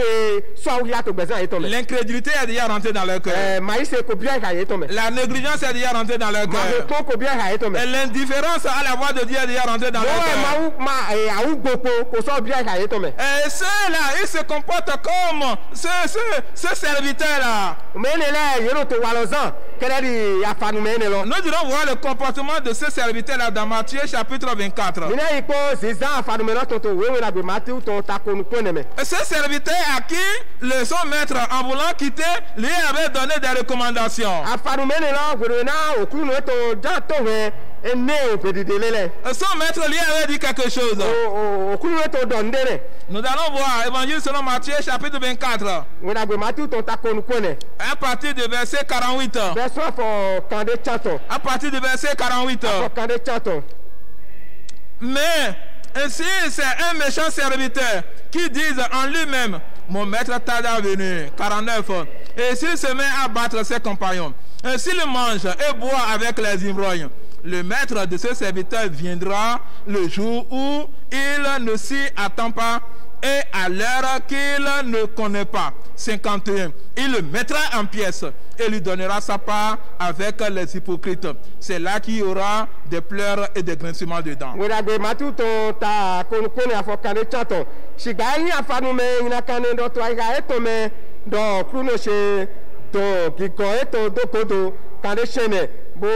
so awule ato gbezan eto me L'incrédulité est déjà rentrée dans leur cœur. ma ise ko bia ka eto me La négligence est déjà rentrée dans leur ma cœur. ko ko bia ka eto me Et l'indifférence à la voix de Dieu est déjà rentrée dans leur cœur. ma awu gboko ko so bia ka eto me Et ceux-là, ils se comportent comme ce serviteur-là. me ne le yero to walozan kere di afanu me ne lo Nous dirons voir le comportement de ce serviteur-là dans Matthieu chapitre 24. mina iko zizan afanu me lo to wewe na be Matthieu to ta ko nu ko ne me Et ce serviteur à qui son maître, en voulant quitter, lui avait donné des recommandations. afanu me ne lo gwere na okuru no to ja to we ene opedide lele Son maître lui avait dit quelque chose. okuru no to don dere Nous allons voir Évangile selon Matthieu chapitre 24, wena be Matthieu to ta ko nu ko ne à partir du verset 48. verso for kande chato À partir du verset 48. for kande chato Mais ainsi, c'est un méchant serviteur qui dit en lui-même, mon maître tarde à venir. 49. Et s'il se met à battre ses compagnons, et s'il mange et boit avec les ivrognes, le maître de ce serviteur viendra le jour où il ne s'y attend pas et à l'heure qu'il ne connaît pas. 51. Il le mettra en pièces et lui donnera sa part avec les hypocrites. C'est là qu'il y aura des pleurs et des grincements dedans. wena be Matthieu to ta ko nu ko ne for kande chato shiga yi afanu me ina kande do to aiga eto me do kruno she do gigo eto do kodo kande sheme bo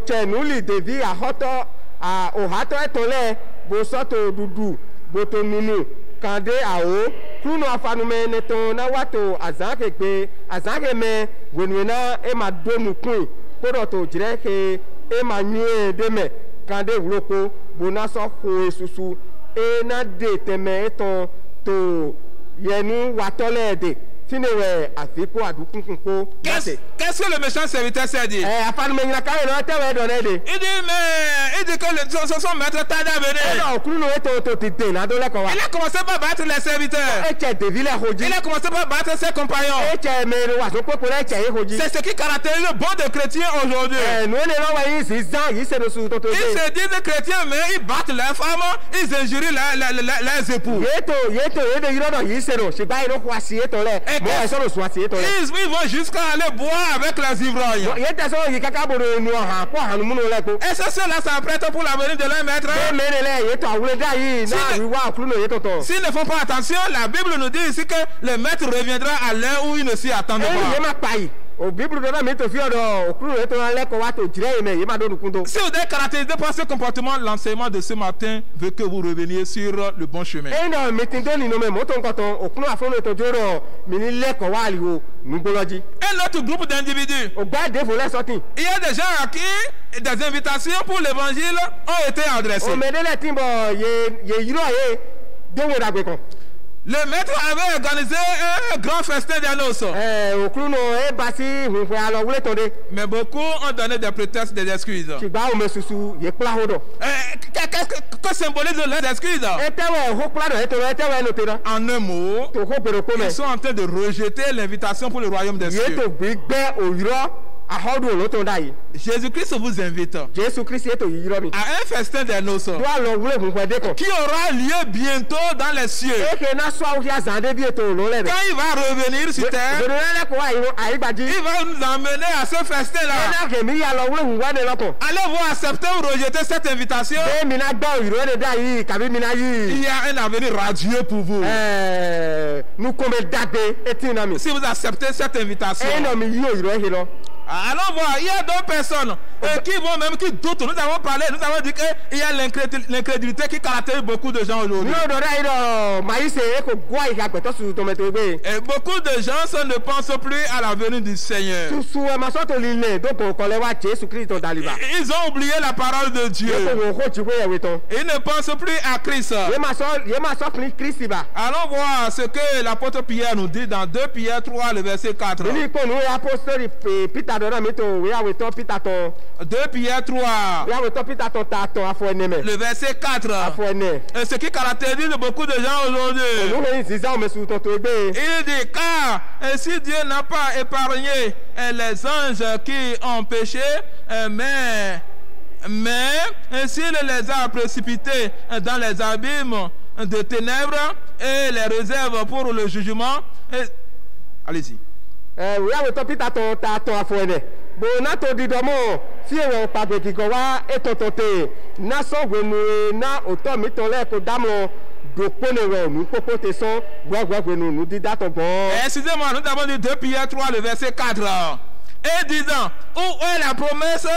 chenuli devi ahoto a ohato eto le bo soto dudu bo to nunu kande awo kruno afanu me ne to na wato azanke pe azanke me wenwena e ma do nu kun kodo to jire ke e ma nyu de me kande wuloko bona so ho esusu e na de teme eton to yenu watole de finewe afiko adukunkunko Qu'est-ce que le méchant serviteur s'est dit? afanu me nyina kai no tewe do ne de Il dit, mais il dit que son maître tarde à venir. no kuru no eto to ti de na do le ko wa Il a commencé par battre les serviteurs. eche devi le hoji Il a commencé par battre ses compagnons. eche me ro wa so popo le eche e hoji C'est ce qui caractérise le bon de chrétien aujourd'hui. no ne lo wa yi si zan yi se no su to to Ils de se disent chrétiens, mais ils battent leurs femmes, ils injurient leurs époux. yeto ede yiro do yi se no se ba iro kwa si eto le mo e so no su asi eto le Ils vont jusqu'à aller boire avec les ivrognes. yete so yi kaka boro nu ha ko hanu mu no le ko Et c'est ceux-là s'apprêtent pour la venue de leur maître. menele yeto awule da yi na wiwa kuru no yeto to S'ils ne font pas attention, la Bible nous dit ici que le maître reviendra à l'heure où il ne s'y attend ye pas. ma pa yi o bible do na mi to fi odo okuru yeto na le ko wa to jire yi me ye ma do nu kun to Si vous êtes caractérisé par ce comportement, l'enseignement de ce matin veut que vous reveniez sur le bon chemin. e no meeting do ni no me mo to nkan to okunu afono to joro mi ni le ko wa li wo nu gboloji Un autre groupe d'individus, o gba de fo le sorting il y a des gens à qui des invitations pour l'évangile ont été adressées. o medele timbo ye yiro ye de wo dagbe kan Le maître avait organisé un grand festin des noces, okunu no e ba si hunfun alo wule to de mais beaucoup ont donné des prétextes, des excuses. sigba o me susu ye kla hodo Que symbolise les excuses? etewe ho kla do eto etewe no te do En un mot, to ho bero ko me ils sont en train de rejeter l'invitation pour le royaume des ye cieux. to gbigbe oyiro ahodo lo to dai Jésus-Christ vous invite Jésus Christ eto yiro mi à un festin des noces do alo wule hunfun de ko qui aura lieu bientôt dans les cieux. eke na so awu ya zande bi eto lo le de Quand il va revenir sur terre, bero le ko wa iro aigbaji il va nous emmener à ce festin-là. na ke mi ya lo wule hunwa de lokon Allez-vous accepter ou rejeter cette invitation? e mi na gba oyiro de dai yi kabi mi na Il yi y a un avenir radieux pour vous. nu ko me dagbe eti na mi Si vous acceptez cette invitation, e no mi yi oyiro he lo allons voir, il y a d'autres personnes qui vont même, qui doutent. Nous avons parlé, nous avons dit qu'il y a l'incrédulité qui caractérise beaucoup de gens aujourd'hui. no do dai do mai se e ko gwa iga gbe to su to me to gbe Et beaucoup de gens ne pensent plus à la venue du Seigneur. su e ma so to lile do ko ko le wa Jésus Christ to daliba Ils ont oublié la parole de Dieu. e ko wo ko ji we we to Ils ne pensent plus à Christ. ye ma so Christ ba Allons voir ce que l'apôtre Pierre nous dit dans 2 Pierre 3, le verset 4. ni ko nu apostoli Peter Peter do na mi to we awe to Peter to 2 Pierre 3, we awe to Peter to ta to afo ene me le verset 4. afo ene Et ce qui caractérise beaucoup de gens aujourd'hui. nous les zisa o me su to to egbe Il dit, car si Dieu n'a pas épargné les anges qui ont péché, mais s'il les a précipités dans les abîmes de ténèbres et les réserve pour le jugement, allez-y. we awe to Peter to ta to afo ene bo na to di do mo fi ewo pa gbe ki go wa e to to te na so gbe nu na o to mi to le ko damo do pone we nu popo te so gbe nu di da to bon Excusez-moi, nous avons dit 2 Pierre 3, le verset 4. Et disant, où est la promesse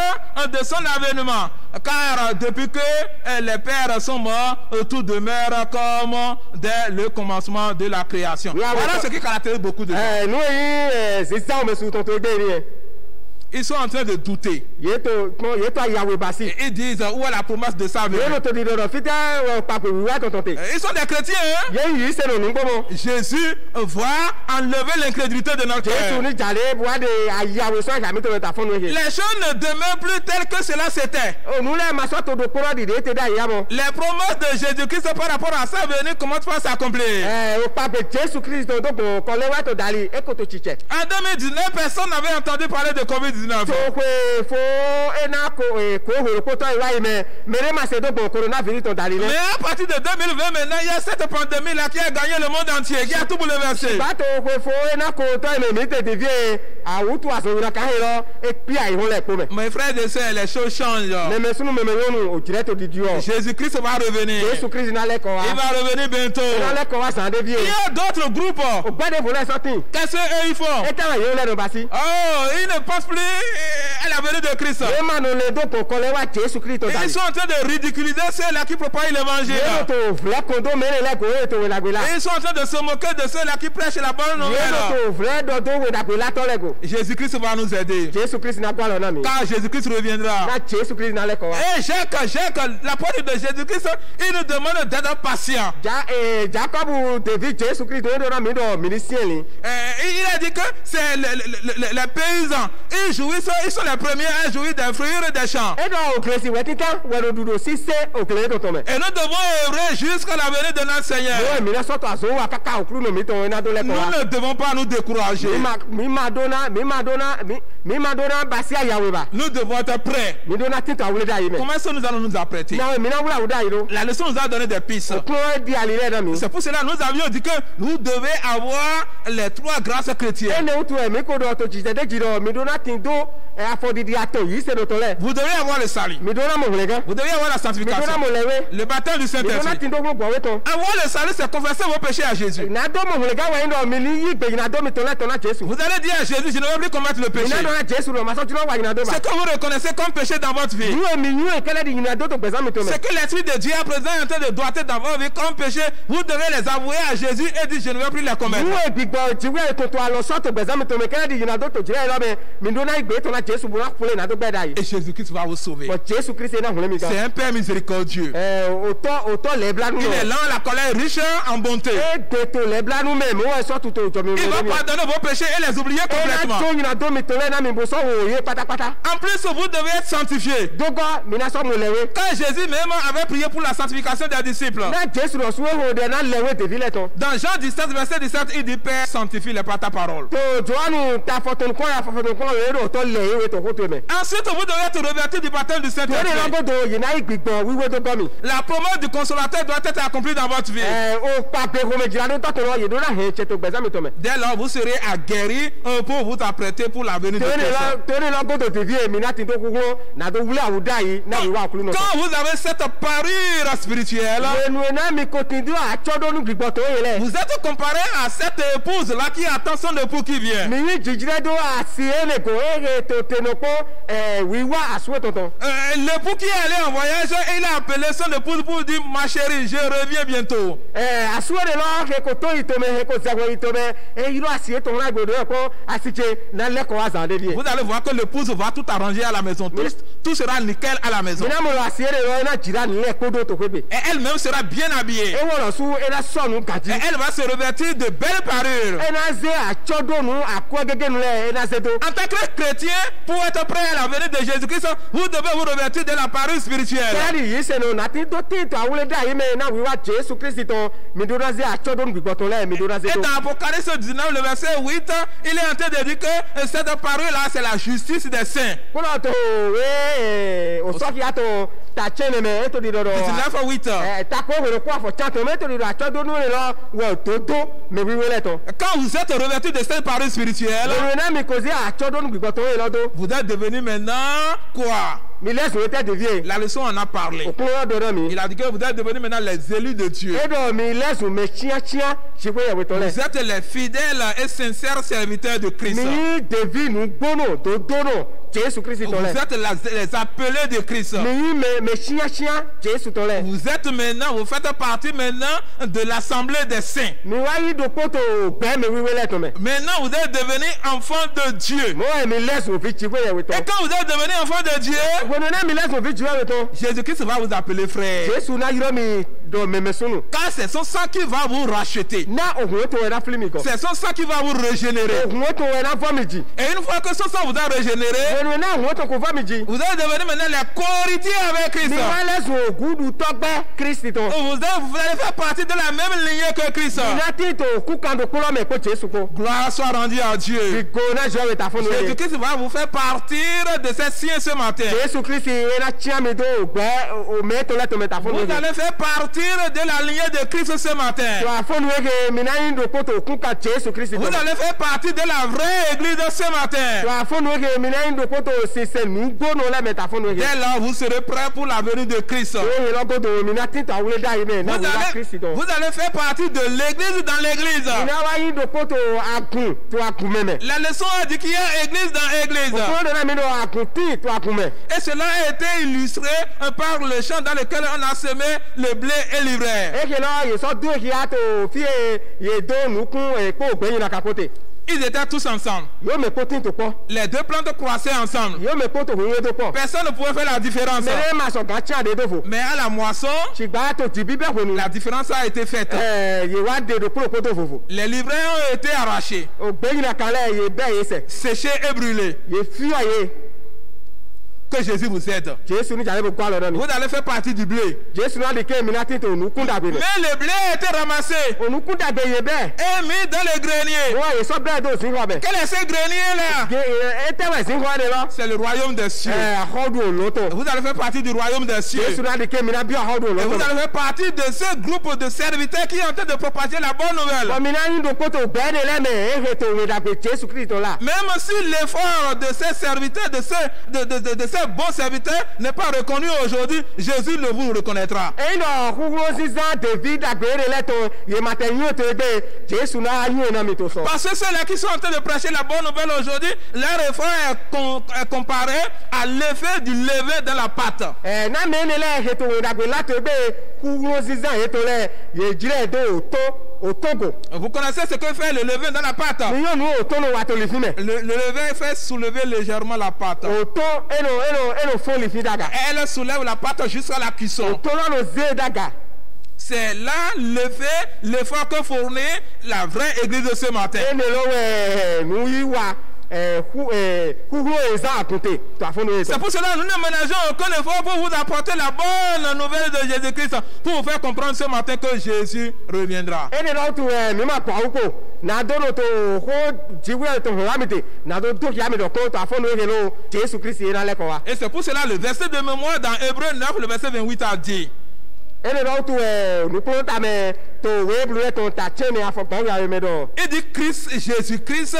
de son avènement? Car depuis que les pères sont morts, tout demeure comme dès le commencement de la création. Voilà ce qui caractérise beaucoup de gens. nous zisa o me su to to egbe ni Ils sont en train de douter. yeto ayawe basi Et ils disent, où est la promesse de sa venue? yeto to di do fite pa pe wa to to te Ils sont des chrétiens, hein? ye yi se no nu gbomo Jésus va enlever l'incrédulité de notre Jesu cœur. ni jale bo de ayawe so ja mi to ta fonu he Les choses ne demeurent plus telles que cela c'était. o nu le ma so to do poro di de te da ya mo Les promesses de Jésus-Christ par rapport à sa venue commencent par s'accomplir. o pa pe Jesu Christ do go ko le wa to dali e ko to chiche En 2019, personne n'avait entendu parler de COVID-19. so pe fo ena ko ko horo ko to iwa ime mere ma se do go coronavirus to dali Mais le à partir de 2020, maintenant, il y a cette pandémie-là qui a gagné le monde entier, qui a tout bouleversé. ba to ko fo ena ko to ime mi te de vie awutu aso na ka he lo e pi ai ho le po me Mes frères et sœurs, les choses changent. me sunu me yonu o jire to di dio Jésus-Christ va revenir. Jesu Christ na le ko wa Il va revenir bientôt. na le ko wa san de vie Il y a d'autres groupes. o gbe de vo le sorti Qu'est-ce qu'ils font? e ta wa yo le no basi Oh, ils ne pensent plus à la venue de Christ. e ma no le do ko le wa Jesu Christ to Ils dali sont en train de ridiculiser ceux-là qui propagent l'évangile. ye to vle ko do mere le ko e to we la gbe la Ils sont en train de se moquer de ceux-là qui prêchent la bonne ye nouvelle. to vle do do we da gbe la to le go Jésus-Christ va nous aider. Jesu Christ na gwa lo na mi Quand Jésus-Christ reviendra. na Jesu Christ na le ko wa Et Jacques, l'apôtre de Jésus-Christ, il nous demande d'être patient. Jacob David Jesu Christ do na mi do ministère li Il a dit que c'est les paysans. Ils jouissent, ils sont les premiers à jouir des fruits des champs. e do o kresi we tita we do do si se o kle to to me Et nous devons œuvrer jusqu'à la venue de notre Seigneur. o mi na so to aso wa kaka o kru no mi to na do le ko Nous wa ne devons pas nous décourager. mi ma dona basi ayawe ba Nous devons être prêts. mi dona tito awule da yi me Comment est-ce que nous allons nous apprêter? na mi na wula wuda yi do La leçon nous a donné des pistes. ko di ali le na mi C'est pour cela que nous avions dit que nous devions avoir les 3 grâces chrétiennes. ene utu e mi ko do to jide de jiro mi dona tin do afodidi ato yi se do to le Vous devez avoir le salut. mi dona mo hule ga Vous devez avoir la mi dona sanctification. mo lewe Le baptême du mi dona Saint-Esprit. tin do gbogbo we to Avoir le salut, c'est confesser vos péchés à Jésus. na do mo hule ga we ndo mi ni yi gbe na do mi to na Jesu Vous allez dire à Jésus, je ne veux plus commettre le péché. mi na do na Jesu ro ma so jiro wa yi na do ba Ce que vous reconnaissez comme péché dans votre vie, yu e kele di yi na do to gbeza mi to me c'est que l'Esprit de Dieu est présent en train de doiter dans votre vie comme péché. Vous devez les avouer à Jésus et dire, je ne veux plus les commettre. yu e gbigbo jiwe to to alo so to gbeza mi to me kele di yi na do to jire lo me mi do na igbe to na Jesu bu na kule na do gbe da yi Et Jésus-Christ va vous sauver. but Jesu Christ na hule mi ga C'est un Père miséricordieux. oto le bla nu Il est lent à la colère, riche en bonté. e de to le bla nu me mo e so to to jo mi Il va pardonner vos péchés et les oublier e na complètement. to yi na do mi to le na mi bo so wo ye patapata En plus, vous devez être sanctifié. dogo mi na so mo lewe Quand Jésus même avait prié pour la sanctification des disciples, na Jesu ro so wo de na lewe de vile to dans Jean 17, verset 17, il dit, Père, sanctifie-les par ta parole. to Joanu ta foton ko le ro to le we to ko to me Ensuite, vous devez être revêtu du baptême du to ni Saint-Esprit. lo do yi na igbigbo wiwe to go mi La promesse du consolateur doit être accomplie dans votre vie. o pa pe ko me jira do to lo yi do na he che to gbeza mi to me Dès lors, vous serez aguerris pour vous apprêter pour la venue de Christ. to ni lo go to TV mi na tin to kugo na do wule awuda yi na yi wa okulu no Quand vous avez cette parure spirituelle, enu na mi ko tin do a chodo nu gbigbo to yele vous êtes comparé à cette épouse-là qui attend son époux qui vient. mi yi jijire do a si ene ko ege to tenopo wiwa asuwe tonton L'époux qui est allé en voyage, il a appelé son épouse pour dire, ma chérie, je reviens bientôt. asuwe de lo he ko to itome he ko zago itome iro asiye to na gbodo ko asiche na le ko azan de vie Vous allez voir que l'épouse va tout arranger à la maison. Tout sera nickel à la maison. mi na mo lo asiye de lo na jira ni le kodo to kwebe Et elle-même sera bien habillée. e wo lo su e na sonu Et gaji elle va se revêtir de belles parures. e na ze achodo nu akwa gege nu le e na ze do En tant que chrétien, pour être prêt à la venue de Jésus-Christ, vous devez vous revêtir de la parure spirituelle. kẹ́rì yìí ṣe nù nàti tó tí tó àwùlé dá yìí mẹ́ náà wíwá jésù kristi tó midorasi àtsọ́dún gbígbọ́tò lẹ́ẹ̀ midorasi Et tó. dans Apocalypse 19, le verset 8, il est en train de dire que cette parure-là, c'est la justice des saints. kúrò tó òsọ́kìá tó tàtsẹ́ nìmẹ̀ ètò ìdọ̀dọ̀ 19, 8. takò wèrè kó àfọ̀tsá tó mẹ́tò ìdọ̀dọ̀ àtsọ́dún rẹ̀ lọ wọ̀ tó tó mẹ́ wíwé lẹ̀ tó. Quand vous êtes revêtu de cette parure spirituelle, lórí náà mi kò sí àtsọ́dún gbígbọ́tò rẹ̀ lọ́dún. vous êtes devenu maintenant quoi? mi lẹ́sùn tẹ́ dévié. La leçon en a parlé. òkun lọ́dọ̀ mi. Il a dit que vous êtes devenus maintenant les élus de Dieu. edo mi lẹ́sùn mẹ́ tíátíá ṣe pé yẹ̀wò tọ́lẹ̀. Vous êtes les fidèles et sincères serviteurs de Christ. mi devi nu gbónò tó dónò jésù kristi Vous tọ́lẹ̀. êtes les appelés de Christ. mi mẹ́ tíátíá jésù tọ́lẹ̀. Vous êtes maintenant, vous faites partie maintenant de l'assemblée des saints. mi wáyé dòpó tó gbẹ́ mi wíwé lẹ́tọ̀ mẹ́. Maintenant, vous êtes devenus enfants de Dieu. mo wáyé mi lẹ́sùn òfin ṣe pé yẹ̀wò Et tọ́. quand vous êtes devenus enfants de Dieu, gbónò náà mi lẹ́sùn òfin ṣe wẹ́wẹ́ tọ́. Jésus-Christ va vous appeler frère. jésù náà yírọ́ mi dọ̀ mẹ́mẹ́ sunu. Car c'est son sang qui va vous racheter. na ògùn tó wẹ̀ náà fílímì kọ. C'est son sang qui va vous régénérer. ògùn tó wẹ̀ náà fọ́mì jì. Et une fois que son sang vous a régénéré, gbónò náà ògùn tó kò fọ́mì jì. vous êtes devenus maintenant les co-héritiers avec Christ. mi wá lẹ́sùn ògùn du tọ́gbẹ́ kristi tọ́. Vous allez faire partie de la même lignée que Christ. nati to kukando kúrọ́ mẹ́ kó jésù kó. Gloire soit rendue à Dieu. ìgò náà jọ wẹ̀ tà fún mi. Jésus-Christ va vous faire partir de ces siens ce matin. jésù kristi ẹ̀rọ tíya mi tó gbẹ́ òmẹ́tò lẹ́tọ̀ mẹ́ta fún mi. Vous allez faire partir de la lignée de Christ ce matin. tó a fún mi ke mina yín do kótó kúkà jésù kristi Vous tọ́. allez faire partie de la vraie église ce tó matin. a fún mi ke mina yín do kótó sísè nù gbónú lẹ́mẹ̀ta fún mi ke. Dès lors, vous serez prêts pour la venue de Christ. tó yẹ lọ kótó mina títà wúlé dá yìí mẹ́ náà wúlá kristi tọ́. Vous allez faire partie de l'église dans l'église. mina wá yín do kótó àgùn tó àgùn mẹ́mẹ́. La leçon a dit qu'il y a église dans église. òkúrò dọ̀nà mi do àgùn tí tó àgùn mẹ́. Et cela a été illustré par le champ dans lequel on a semé le blé et l'ivraie. eke lọ yẹ sọ dúró kí a tó fi yẹ dó nùkún èkó ògbẹ́yìn náà kàkóté. Ils étaient tous ensemble. yóò mẹ́ kó tí tó pọ̀. Les deux plantes croissaient ensemble. yóò mẹ́ kó tó wúwo tó pọ̀. Personne ne pouvait faire la différence. mẹ́rẹ́ máa sọ̀ gàtí àdé tó fò. Mais à la moisson, ṣùgbọ́n tó ti bíbẹ̀ wò ni. la différence a été faite. yẹ wá de do kúrò kó tó fòfò. Les livrets ont été arrachés, ògbẹ́yìn náà kalẹ̀ yẹ bẹ́ẹ̀ yẹ sẹ̀. séchés et brûlés. yẹ fi àyè. Que Jésus vous aide. jésù ní jàdé bó kó àlọ́ dání. Vous allez faire partie du blé. jésù náà di kéèmí náà tètè ònùkún dàgbé nù. Mais le blé a été ramassé ònùkún dàgbé yẹ bẹ́ẹ̀. et mis dans les greniers. wọ́n yẹ sọ bẹ́ẹ̀ tó sí nǹkan bẹ̀. Quel est ce grenier-là? ẹ tẹ́wẹ̀ sí nǹkan ni lọ. C'est le royaume des cieux. àhọ́dù òlótò. Vous allez faire partie du royaume des cieux. jésù náà di kéèmí náà bí àhọ́dù Et vous òlótò. allez faire partie de ce groupe de serviteurs qui est en train de propager la bonne nouvelle. bọ̀mìnà yín do kótó bẹ́ẹ̀ ni lẹ́mẹ̀ èhè tó wẹ̀ dàgbé jésù kristo la. Même si l'effort de ces serviteurs, de ces bons serviteurs n'est pas reconnu aujourd'hui, Jésus le vous reconnaîtra. ẹ̀yin dọ̀ kúkúrú sísan dèbí dàgbé rẹ̀ lẹ́tọ̀ yèmàtẹ̀ yín ò tó gbé jésù náà yín ò náà mi tó sọ. Parce que ceux-là qui sont en train de prêcher la bonne nouvelle aujourd'hui, leur effort est comparé à l'effet du levain dans la pâte. ẹ̀ náà mi ní lẹ́ ètò wẹ̀ dàgbé látọ̀ gbé kúkúrú sísan ètò lẹ̀ yè jìrẹ̀ dó òtógò. Vous connaissez ce que fait le levain dans la pâte? ni yóò nu òtó ló wà tó lè fi mẹ́. Le levain fait soulever légèrement la pâte. òtó ẹnu fóònù fi dàgà. Elle soulève la pâte jusqu'à la cuisson. òtó lọ́nà zé dàgà. C'est là l'effort que fournit la vraie église de ce matin. ẹni lọ́wọ́ nu yí wa kúkúrú ẹ̀sán àkùntè tó àfọ́nù ẹ̀sán. C'est pour cela que nous ne ménageons aucun effort pour vous apporter la bonne nouvelle de Jésus-Christ, pour vous faire comprendre ce matin que Jésus reviendra. ẹni lọ́wọ́ tó mímọ́ àpò àwùkọ nàdónò tó kó jíwé tó hàn lámìtì nàdó tó kí àmìtì kó tó àfọ́nù ẹ̀sán ló jésù kristi yẹn lálẹ́ kọ́ wa. Et c'est pour cela le verset de mémoire dans Hébreu 9, le verset 28 a dit. ẹni lọ́wọ́ tó nùkúrú tàmẹ́ tó wéébùrú ẹ̀ tó tàtsẹ́ ní afọ̀gbọ́n yà mẹ́ dọ̀. Il dit Jésus-Christ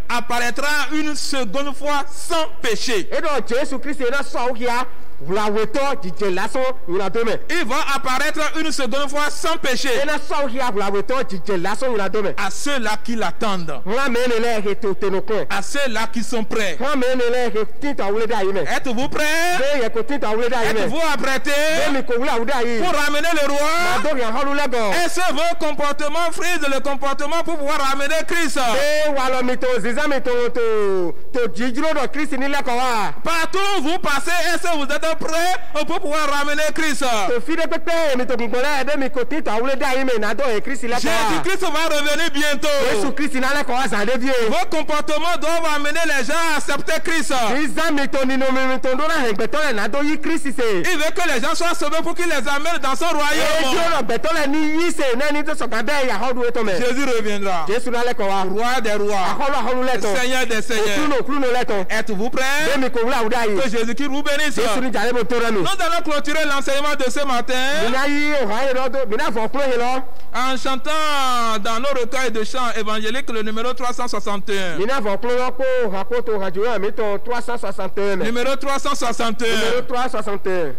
apparaîtra une seconde fois sans péché. ẹ̀dọ̀ jésù kristi yẹn sọ̀ wíyá wùlàwẹ̀tọ̀ jìjẹ̀ lásán ìrìnàdọ́mẹ̀. Il va apparaître une seconde fois sans péché ẹ̀dọ̀ sọ̀ wíyá wùlàwẹ̀tọ̀ jìjẹ̀ lásán ìrìnàdọ́mẹ̀. à ceux-là qui l'attendent, wọn mẹ́rin lẹ́ẹ̀kẹ́ tó tẹnukẹ́. à ceux-là qui sont prêts. wọn mẹ́rin lẹ́ẹ̀kẹ́ títà wúlé dá yìí mẹ́. Êtes-vous prêts? bẹ́ẹ̀ yẹ kó títà wúlé dá yìí mẹ́. Êtes-vous apprêtés bẹ́ẹ̀ mi kò wúlà wúdà yìí. pour ramener le roi? nàdó yẹn họ́lú lẹ́gọ̀. Est-ce que vos comportements frisent le comportement pour pouvoir ramener Christ? bẹ́ẹ̀ wà lọ mi tó zizá mi tó jíjúrò dọ̀ kristi nílẹ̀ kọ́ wa. Partout où vous passez, est-ce que vous êtes être prêt pour pouvoir ramener Christ. Tofi de pepe mi to gungbole ebe mi ko ti to awule da yin me na do e Kristi le ko. Jésus-Christ va revenir bientôt. Yesu Kristi na le ko azan de vie. Vos comportements doivent amener les gens à accepter Christ. Iza mi to ni no mi to ndo na hegbeto le na do yi Kristi se. Il veut que les gens soient sauvés pour qu'il les amène dans son E royaume. jo lo beto le ni yi se na ni to so ka be ya hodu e to me. Jésus reviendra. Jesu na le ko wa. Roi des rois. Aholo le to. Seigneur des seigneurs. Kluno le to. Êtes-vous prêts? Emi ko wula uda yi. Que Jésus-Christ vous bénisse. Jesu ni jare mo to re mi. Nous allons clôturer l'enseignement de ce matin Mina yi o ha ro do mina fo klo he lo. en chantant dans nos recueils de chants évangéliques le numéro 361. Mina fo klo yo ko ha ko to ha jo mi to 361. Numéro 361. Numéro 361.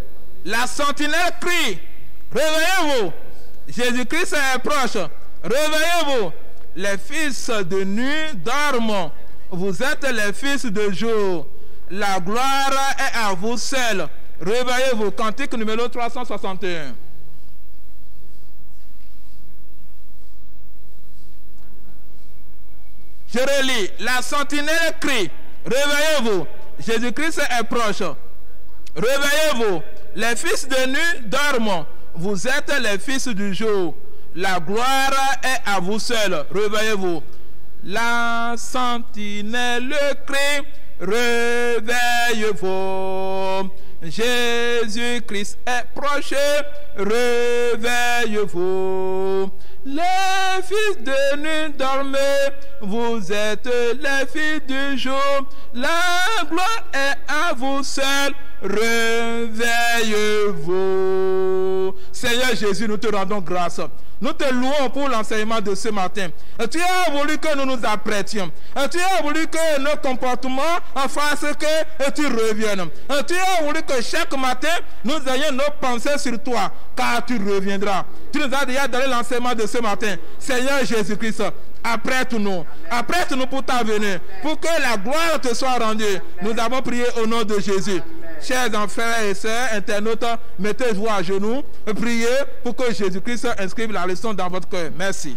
La sentinelle crie, réveillez-vous, Jésus-Christ est proche, réveillez-vous, les fils de nuit dorment, vous êtes les fils de jour, la gloire est à vous seuls, réveillez-vous. Cantique numéro 361. Je relis, la sentinelle crie, réveillez-vous, Jésus-Christ est proche, réveillez-vous, les fils de nuit dorment, vous êtes les fils du jour, la gloire est à vous seuls, réveillez-vous. La sentinelle crie, réveillez-vous, Jésus-Christ est proche, réveillez-vous. Les fils de nuit dormez, vous êtes les fils du jour, la gloire est à vous seuls, réveillez-vous. Seigneur Jésus, nous te rendons grâce. Nous te louons pour l'enseignement de ce matin. Tu as voulu que nous nous apprêtions. Tu as voulu que nos comportements fassent que tu reviennes. Tu as voulu que chaque matin, nous ayons nos pensées sur toi, car tu reviendras. Tu nous as déjà donné l'enseignement de ce matin. Seigneur Jésus-Christ, apprête-nous pour ta venue, pour que la gloire te soit rendue. Nous avons prié au nom de Jésus. Chers frères et sœurs, internautes, mettez-vous à genoux, priez pour que Jésus-Christ inscrive la leçon dans votre cœur. Merci.